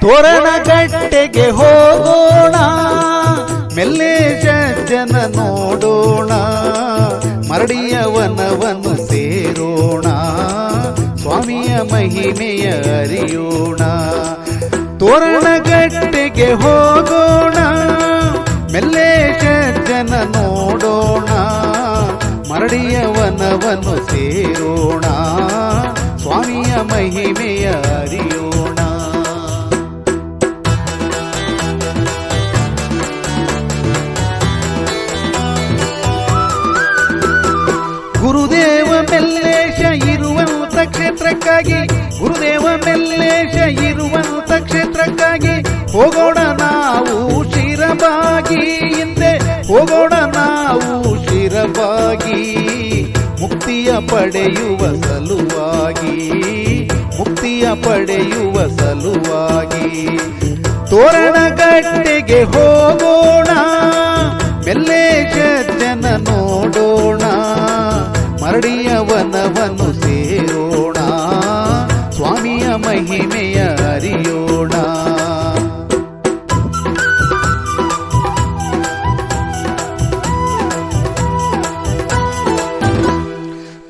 ತೋರಣಗಟ್ಟೆಗೆ ಹೋಗೋಣ, ಮೆಲ್ಲೇಶ ಜನ ನೋಡೋಣ, ಮರಡಿಯ ವನವನ್ನು ಸೇರೋಣ, ಸ್ವಾಮಿಯ ಮಹಿಮೆಯ ಅರಿಯೋಣ. ತೋರಣಗಟ್ಟೆಗೆ ಹೋಗೋಣ, ಮೆಲ್ಲೇಶ ಜನ ನೋಡೋಣ, ಮರಡಿಯ ವನವನ್ನು ಸೇರೋಣ, ಸ್ವಾಮಿಯ ಮಹಿಮೆಯ ಅರಿಯೋಣ. ಗುರುದೇವ ಮೆಲ್ಲೇಶ ಇರುವಂತ ಕ್ಷೇತ್ರಕ್ಕಾಗಿ, ಗುರುದೇವ ಮೆಲ್ಲೇಶ ಇರುವಂತ ಕ್ಷೇತ್ರಕ್ಕಾಗಿ ಹೋಗೋಣ ನಾವು ಶಿರಬಾಗಿ, ಹಿಂದೆ ಹೋಗೋಣ ನಾವು ಶಿರಬಾಗಿ, ಮುಕ್ತಿಯ ಪಡೆಯುವ ಸಲುವಾಗಿ, ಮುಕ್ತಿಯ ಪಡೆಯುವ ಸಲುವಾಗಿ. ತೋರಣಗಟ್ಟೆಗೆ ಹೋಗೋಣ, ಮೆಲ್ಲೇಶ ಜನ ನೋಡೋಣ, ಮರಡಿಯ ವನವನ್ನು ಸೇರೋಣ, ಸ್ವಾಮಿಯ ಮಹಿಮೆಯ ಅರಿಯೋಣ.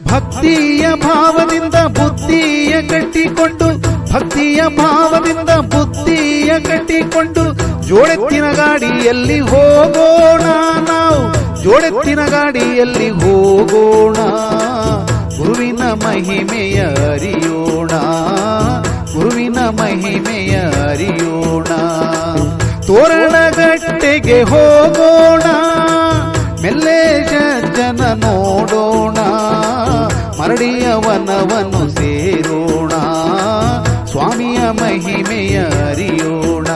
ಭಕ್ತಿಯ ಭಾವದಿಂದ ಬುದ್ಧಿಯ ಕಟ್ಟಿಕೊಂಡು, ಭಕ್ತಿಯ ಭಾವದಿಂದ ಬುದ್ಧಿಯ ಕಟ್ಟಿಕೊಂಡು, ಜೋಡೆತ್ತಿನ ಗಾಡಿಯಲ್ಲಿ ಹೋಗೋಣ ನಾವು, ಜೋಡೆತ್ತಿನ ಗಾಡಿಯಲ್ಲಿ ಹೋಗೋಣ, ಗುರುವಿನ ಮಹಿಮೆಯ ಅರಿಯೋಣ, ಗುರುವಿನ ಮಹಿಮೆಯ ಅರಿಯೋಣ. ತೋರಣಗಟ್ಟೆಗೆ ಹೋಗೋಣ, ಮೆಲ್ಲೇಶ ಜನ ನೋಡೋಣ, ಮರಡಿಯ ವನವನ್ನು ಸೇರೋಣ, ಸ್ವಾಮಿಯ ಮಹಿಮೆಯ ಅರಿಯೋಣ.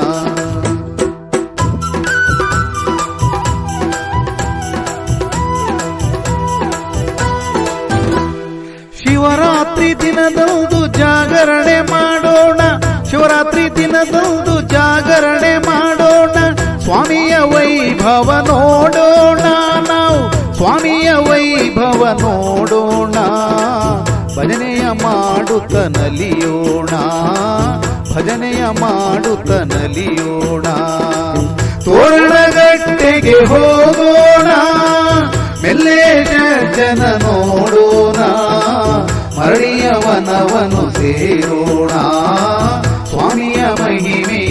ಶಿವರಾತ್ರಿ ದಿನದಂದು ಜಾಗರಣೆ ಮಾಡೋಣ, ಶಿವರಾತ್ರಿ ದಿನದಂದು ಜಾಗರಣೆ ಮಾಡೋಣ, ಸ್ವಾಮಿಯ ವೈಭವ ನೋಡೋಣ ನಾವು, ಸ್ವಾಮಿಯ ವೈಭವ ನೋಡೋಣ, ಭಜನೆಯ ಮಾಡುತ್ತ ನಲಿಯೋಣ, ಭಜನೆಯ ಮಾಡುತ್ತ ನಲಿಯೋಣ. ತೋರಣಗಟ್ಟೆಗೆ ಹೋಗೋಣ, ಮೆಲ್ಲೇಶ ಜನ ನೋಡೋಣ, ಮರಡಿಯ ವನವನ್ನು ಸೇರೋಣ, ಸ್ವಾಮಿಯ ಮಹಿಮೆ